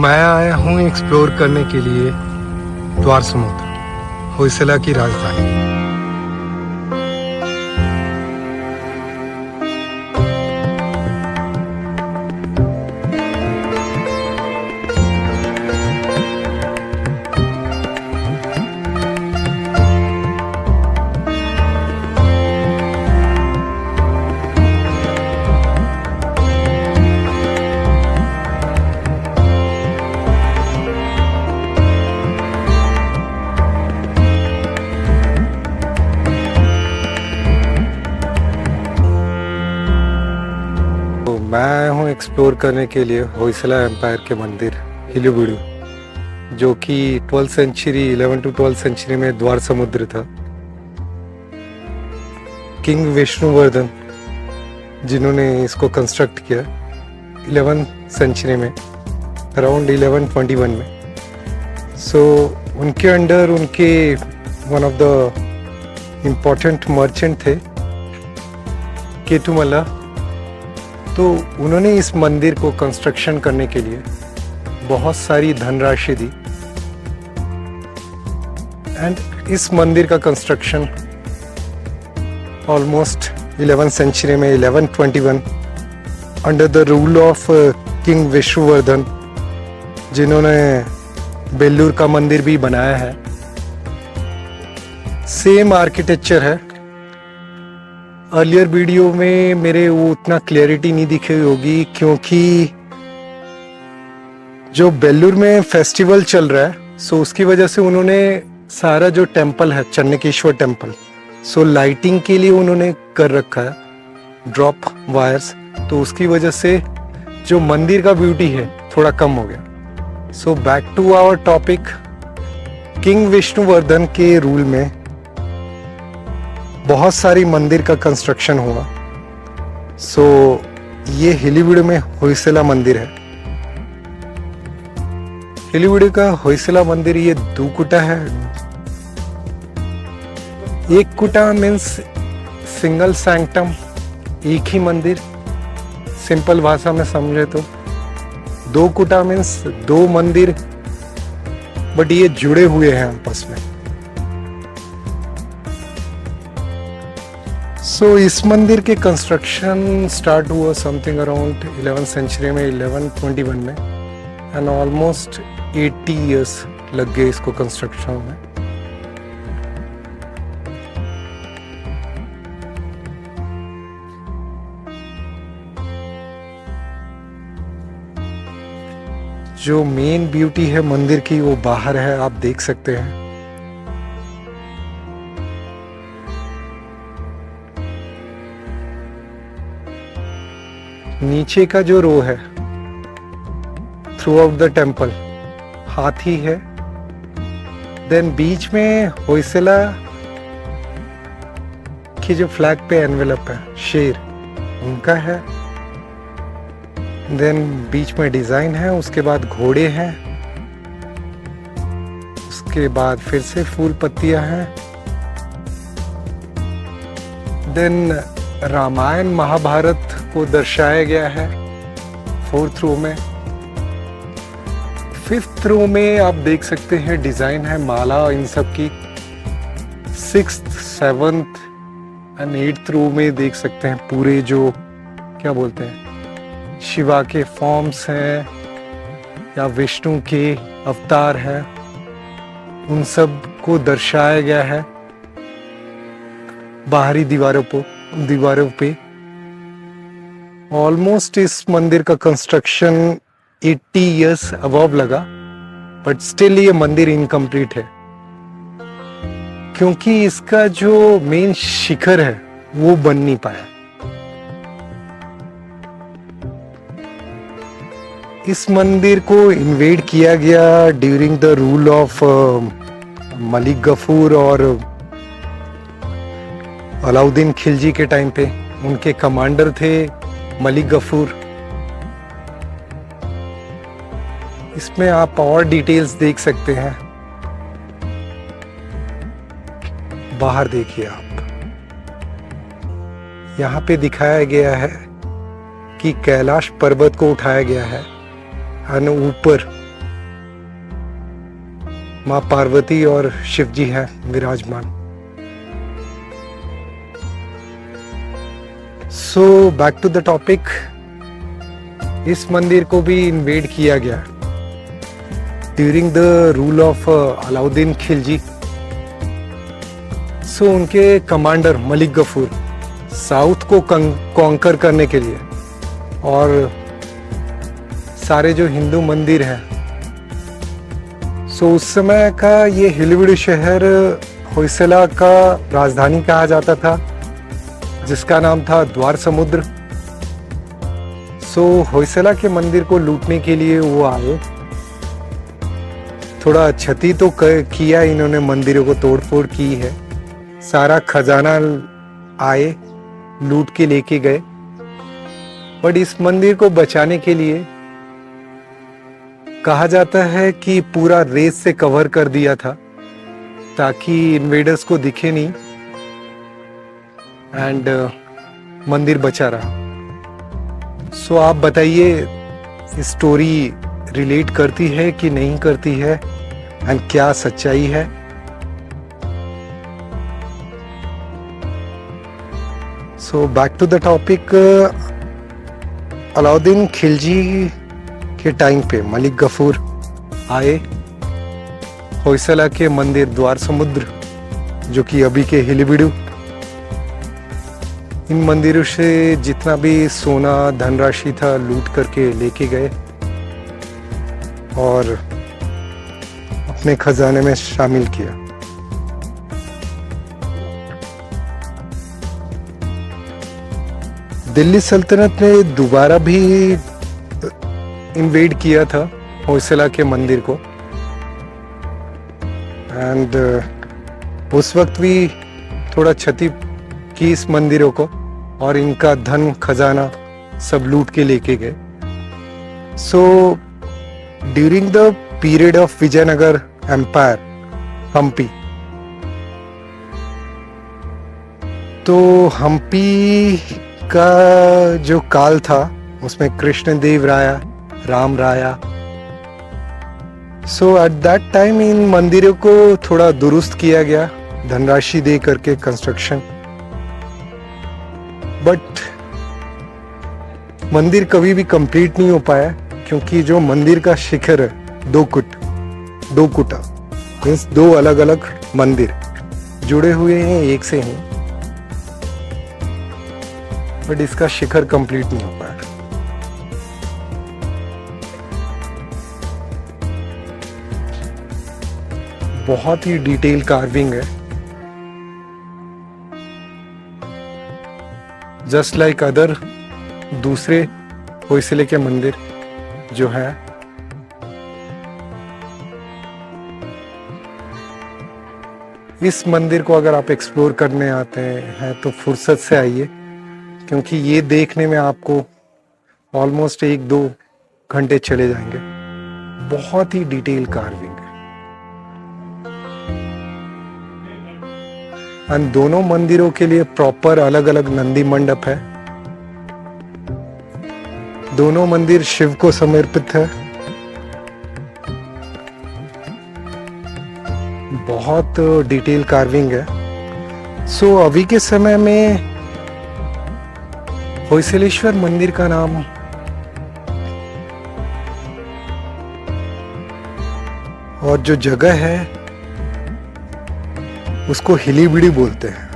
मैं आया हूँ एक्सप्लोर करने के लिए द्वार समुद्र, होयसला की राजधानी। मैं आया हूँ एक्सप्लोर करने के लिए होयसला एम्पायर के मंदिर हिलुगुडु, जो कि 12th century 11 to 12th century में द्वार समुद्र था। किंग विष्णुवर्धन जिन्होंने इसको कंस्ट्रक्ट किया 11th सेंचुरी में, अराउंड 1121 में। सो उनके अंडर उनके one of the important merchant थे केतुमला, तो उन्होंने इस मंदिर को कंस्ट्रक्शन करने के लिए बहुत सारी धनराशि दी। एंड इस मंदिर का कंस्ट्रक्शन ऑलमोस्ट 11th सेंचुरी में 1121 under the rule of king Vishnuvardhana, जिन्होंने बेल्लूर का मंदिर भी बनाया है। सेम आर्किटेक्चर है। अर्लियर वीडियो में मेरे वो उतना क्लैरिटी नहीं दिखी होगी, क्योंकि जो बेल्लूर में फेस्टिवल चल रहा है, सो उसकी वजह से उन्होंने सारा जो टेम्पल है चन्नकेश्वर टेम्पल, सो लाइटिंग के लिए उन्होंने कर रखा है ड्रॉप वायर्स, तो उसकी वजह से जो मंदिर का ब्यूटी है थोड़ा कम हो गया। So back to our topic, king Vishnuvardhan के रूल में बहुत सारी मंदिर का कंस्ट्रक्शन हुआ। सो ये हिलीविड में होयसला मंदिर है। हिलीविड का होयसला मंदिर ये 2 कुटा है। 1 कुटा मीन्स सिंगल सैंक्टम, एक ही मंदिर, सिंपल भाषा में समझे तो। 2 कुटा मीन्स 2 मंदिर, बट ये जुड़े हुए हैं आपस में। सो इस मंदिर के कंस्ट्रक्शन स्टार्ट हुआ समथिंग अराउंड 11th सेंचुरी में 1121 में, एंड ऑलमोस्ट 80 इयर्स लग गए इसको कंस्ट्रक्शन में। जो मेन ब्यूटी है मंदिर की वो बाहर है, आप देख सकते हैं। नीचे का जो रो है थ्रू आउट द टेम्पल हाथी है। देन बीच में होयसला की जो फ्लैग पे एनवेलप है शेर, उनका है। देन बीच में डिजाइन है, उसके बाद घोड़े हैं, उसके बाद फिर से फूल पत्तियां हैं। देन रामायण महाभारत को दर्शाया गया है 4th रो में। 5th रो में आप देख सकते हैं डिजाइन है माला इन सब की। 6th 7th एंड 8th रो में देख सकते हैं पूरे जो क्या बोलते हैं शिवा के फॉर्म्स हैं या विष्णु के अवतार हैं, उन सब को दर्शाया गया है बाहरी दीवारों पे। ऑलमोस्ट इस मंदिर का कंस्ट्रक्शन 80 इयर्स अबव लगा, बट स्टिल ये मंदिर इनकम्प्लीट है, क्योंकि इसका जो मेन शिखर है वो बन नहीं पाया। इस मंदिर को इन्वेड किया गया during the rule of Malik Kafur और अलाउद्दीन खिलजी के टाइम पे। उनके कमांडर थे मलिक गफूर। इसमें आप और डिटेल्स देख सकते हैं। बाहर देखिए आप, यहाँ पे दिखाया गया है कि कैलाश पर्वत को उठाया गया है और ऊपर माँ पार्वती और शिव जी हैं विराजमान। So back to the topic, इस मंदिर को भी इन्वेड किया गया during the rule of Alauddin Khilji. So उनके कमांडर मलिक गफूर साउथ को कॉन्कर करने के लिए और सारे जो हिंदू मंदिर हैं, सो उस समय का ये हिलविड़ शहर होयसला का राजधानी कहा जाता था, जिसका नाम था द्वार समुद्र। सो होयसला के मंदिर को लूटने के लिए वो आए। थोड़ा क्षति तो किया इन्होंने, मंदिरों को तोड़फोड़ की है, सारा खजाना आए लूट के लेके गए। बट इस मंदिर को बचाने के लिए कहा जाता है कि पूरा रेत से कवर कर दिया था ताकि इन्वेडर्स को दिखे नहीं, एंड मंदिर बचा रहा। सो आप बताइए स्टोरी रिलेट करती है कि नहीं करती है, एंड क्या सच्चाई है। So back to the topic, Alauddin Khilji के टाइम पे मलिक गफूर आए होयसला के मंदिर द्वार समुद्र, जो कि अभी के हिलिबिडू। इन मंदिरों से जितना भी सोना धनराशि था लूट करके लेके गए और अपने खजाने में शामिल किया। दिल्ली सल्तनत ने दोबारा भी इन्वेड किया था होयसला के मंदिर को, एंड उस वक्त भी थोड़ा क्षति की इस मंदिरों को और इनका धन खजाना सब लूट के लेके गए। So during the period of Vijayanagara empire Hampi, तो हम्पी का जो काल था उसमें कृष्णदेव राया, राम राया, सो एट दैट टाइम इन मंदिरों को थोड़ा दुरुस्त किया गया धनराशि दे करके कंस्ट्रक्शन। बट मंदिर कभी भी कंप्लीट नहीं हो पाया क्योंकि जो मंदिर का शिखर है दो कुटा मीन्स दो अलग अलग मंदिर जुड़े हुए हैं एक से ही, बट इसका शिखर कंप्लीट नहीं हो पाया। बहुत ही डिटेल कार्विंग है, जस्ट लाइक अदर दूसरे होयसले के मंदिर जो है। इस मंदिर को अगर आप एक्सप्लोर करने आते हैं तो फुर्सत से आइए, क्योंकि ये देखने में आपको ऑलमोस्ट 1-2 घंटे चले जाएंगे। बहुत ही डिटेल कार्विंग है। एंड दोनों मंदिरों के लिए प्रॉपर अलग अलग नंदी मंडप है। दोनों मंदिर शिव को समर्पित है। बहुत डिटेल कार्विंग है। सो अभी के समय में होयसलेश्वर मंदिर का नाम और जो जगह है उसको हिलीबिड़ी बोलते हैं।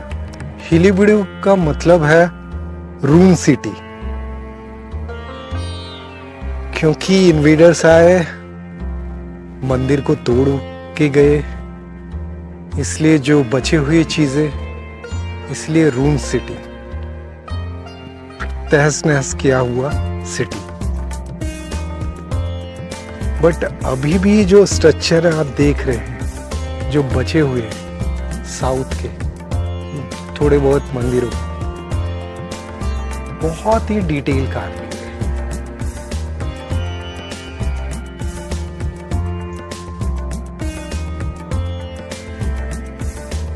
हिलीबिड़ी का मतलब है रून सिटी, क्योंकि इन्वेडर्स आए मंदिर को तोड़ के गए, इसलिए जो बचे हुए चीजें, इसलिए रून सिटी, तहस नहस किया हुआ सिटी। बट अभी भी जो स्ट्रक्चर आप देख रहे हैं जो बचे हुए हैं साउथ के थोड़े बहुत मंदिरों, बहुत ही डिटेल कार्विंग है।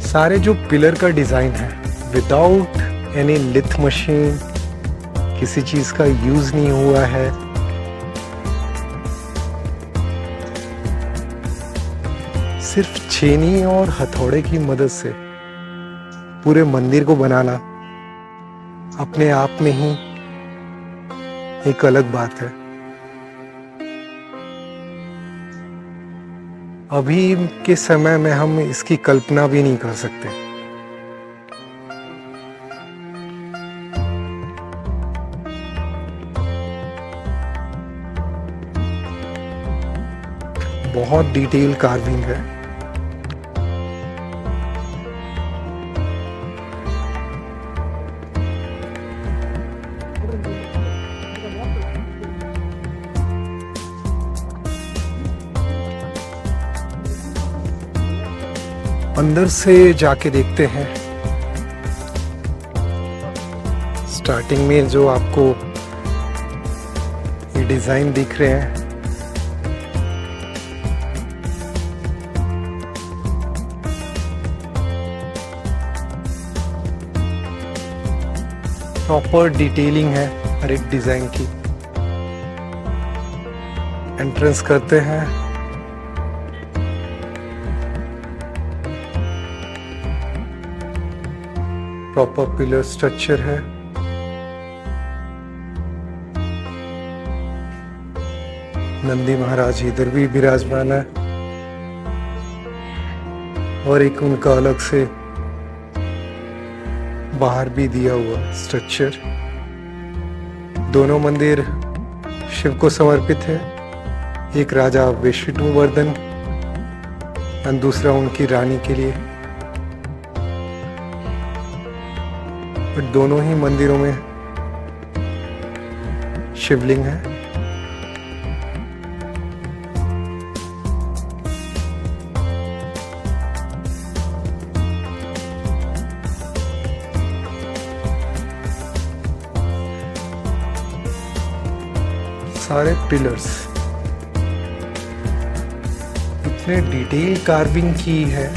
सारे जो पिलर का डिजाइन है विदाउट एनी लिथ मशीन, किसी चीज का यूज नहीं हुआ है। सिर्फ छेनी और हथौड़े की मदद से पूरे मंदिर को बनाना अपने आप में ही एक अलग बात है। अभी के समय में हम इसकी कल्पना भी नहीं कर सकते। बहुत डिटेल कार्विंग है। अंदर से जाके देखते हैं। स्टार्टिंग में जो आपको ये डिजाइन दिख रहे हैं, प्रॉपर डिटेलिंग है हर एक डिजाइन की। एंट्रेंस करते हैं, प्रॉपर पिलर स्ट्रक्चर है। नंदी महाराज इधर भी विराजमान है और एक उनका अलग से बाहर भी दिया हुआ स्ट्रक्चर। दोनों मंदिर शिव को समर्पित है। एक राजा विष्णुवर्धन और दूसरा उनकी रानी के लिए। और दोनों ही मंदिरों में शिवलिंग है। सारे पिलर्स इतने डिटेल कार्विंग की है,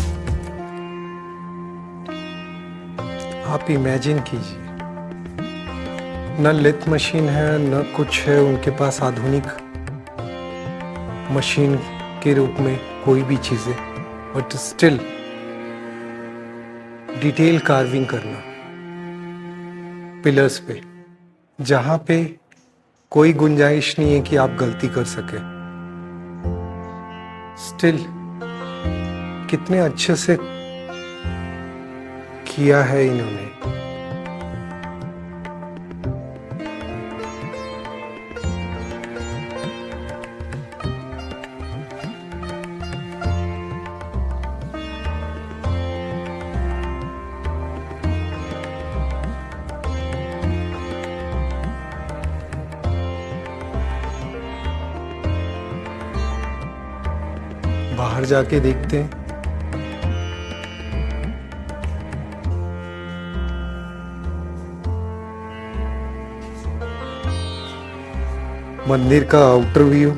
आप इमेजिन कीजिए। न लेथ मशीन है न कुछ है उनके पास आधुनिक मशीन के रूप में कोई भी चीजें, बट स्टिल डिटेल कार्विंग करना पिलर्स पे, जहां पे कोई गुंजाइश नहीं है कि आप गलती कर सके। स्टिल कितने अच्छे से किया है इन्होंने। बाहर जाके देखते हैं। मंदिर का आउटर व्यू,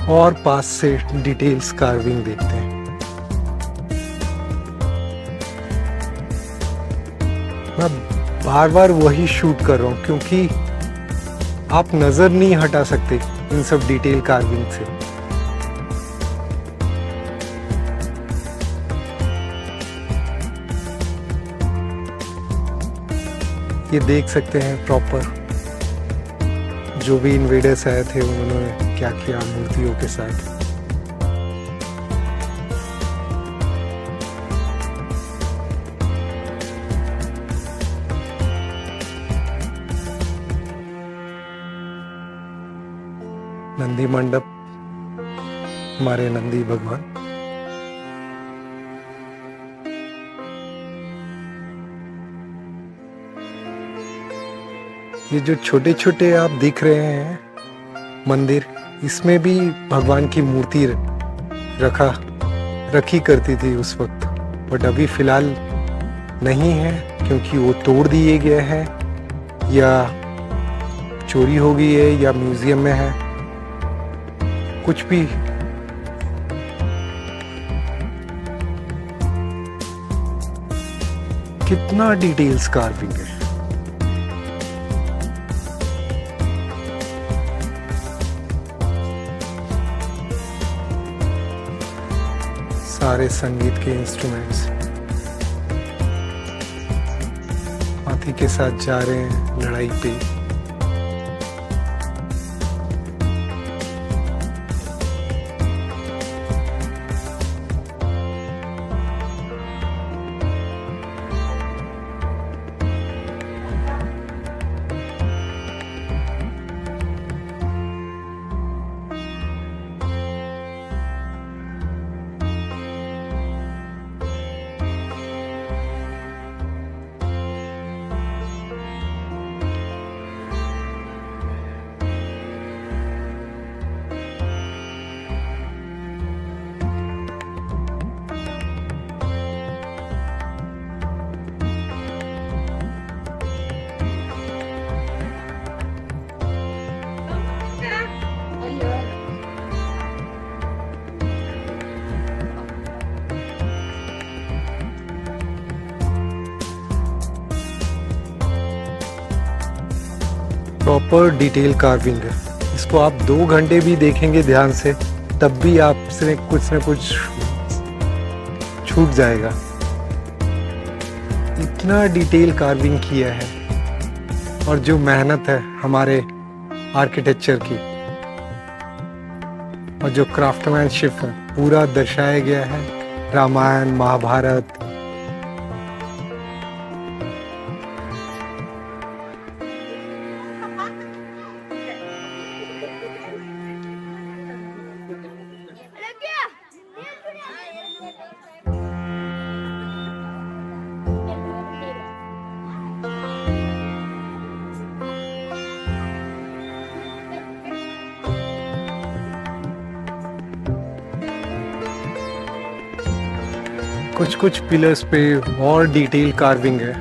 और पास से डिटेल्स कार्विंग देखते हैं। मैं बार बार वही शूट कर रहा हूं क्योंकि आप नजर नहीं हटा सकते इन सब डिटेल कार्विंग से। ये देख सकते हैं प्रॉपर जो भी इन्वेडर्स आए थे उन्होंने क्या किया मूर्तियों के साथ। नंदी मंडप, हमारे नंदी भगवान। ये जो छोटे छोटे आप दिख रहे हैं मंदिर, इसमें भी भगवान की मूर्ति रखी करती थी उस वक्त, बट अभी फिलहाल नहीं है क्योंकि वो तोड़ दिए गए हैं या चोरी हो गई है या म्यूजियम में है, कुछ भी। कितना डिटेल्स कार्विंग है। सारे संगीत के इंस्ट्रूमेंट्स हाथी के साथ जा रहे हैं लड़ाई पे। प्रॉपर डिटेल कार्विंग है। इसको आप 2 घंटे भी देखेंगे ध्यान से तब भी आपसे कुछ न कुछ छूट जाएगा। इतना डिटेल कार्विंग किया है और जो मेहनत है हमारे आर्किटेक्चर की और जो क्राफ्टमैनशिप है पूरा दर्शाया गया है। रामायण महाभारत कुछ कुछ पिलर्स पे और डिटेल कार्विंग है।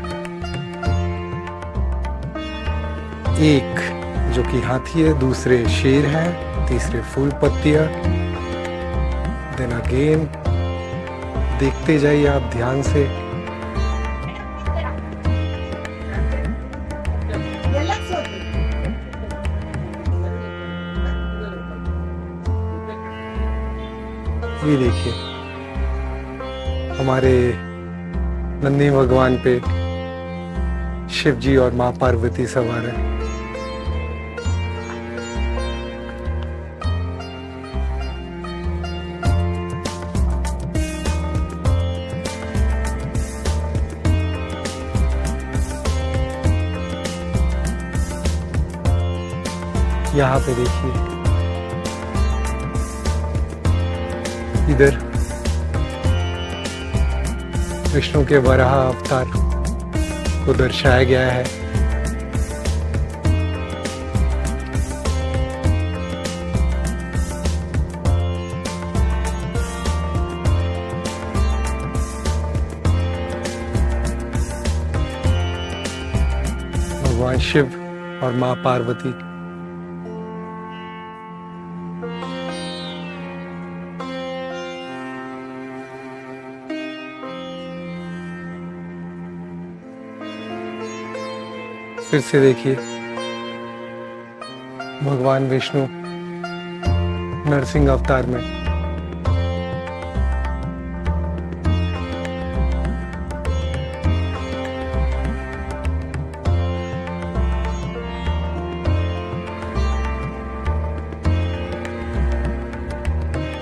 एक जो कि हाथी है, दूसरे शेर है, तीसरे फूल पत्तियां। देन अगेन देखते जाइए आप ध्यान से। ये देखिए हमारे नंदी भगवान पे शिव जी और माँ पार्वती सवार है। यहाँ पे देखिए इधर विष्णु के वराह अवतार को दर्शाया गया है। भगवान शिव और माँ पार्वती फिर से देखिए भगवान विष्णु नरसिंह अवतार में।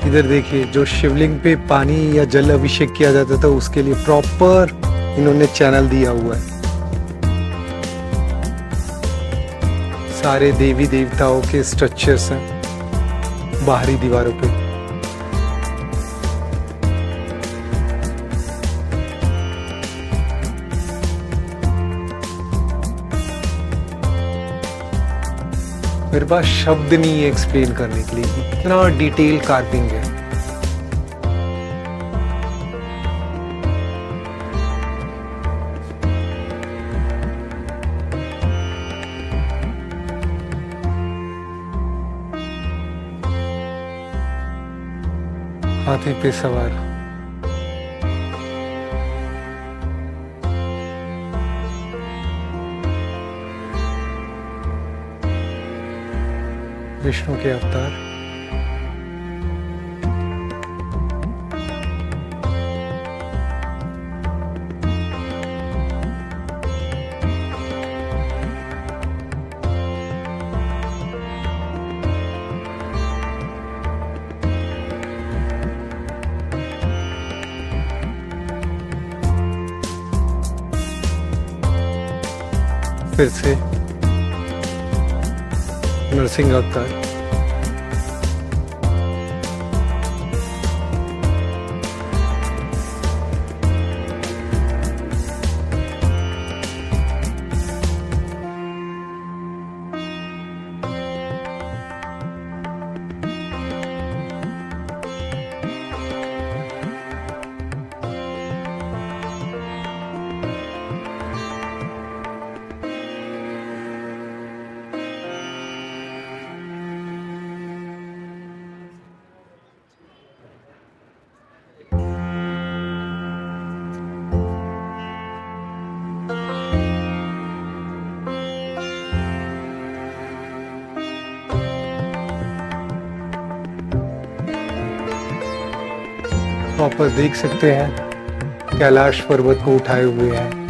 इधर देखिए जो शिवलिंग पे पानी या जल अभिषेक किया जाता था उसके लिए प्रॉपर इन्होंने चैनल दिया हुआ है। सारे देवी देवताओं के स्ट्रक्चर्स हैं बाहरी दीवारों पे। मेरे पास शब्द नहीं है एक्सप्लेन करने के लिए, इतना डिटेल कार्विंग है। हाथी पे सवार विष्णु के अवतार। फिर से नर्सिंग अवतार। वहाँ पर देख सकते हैं कैलाश पर्वत को उठाए हुए हैं।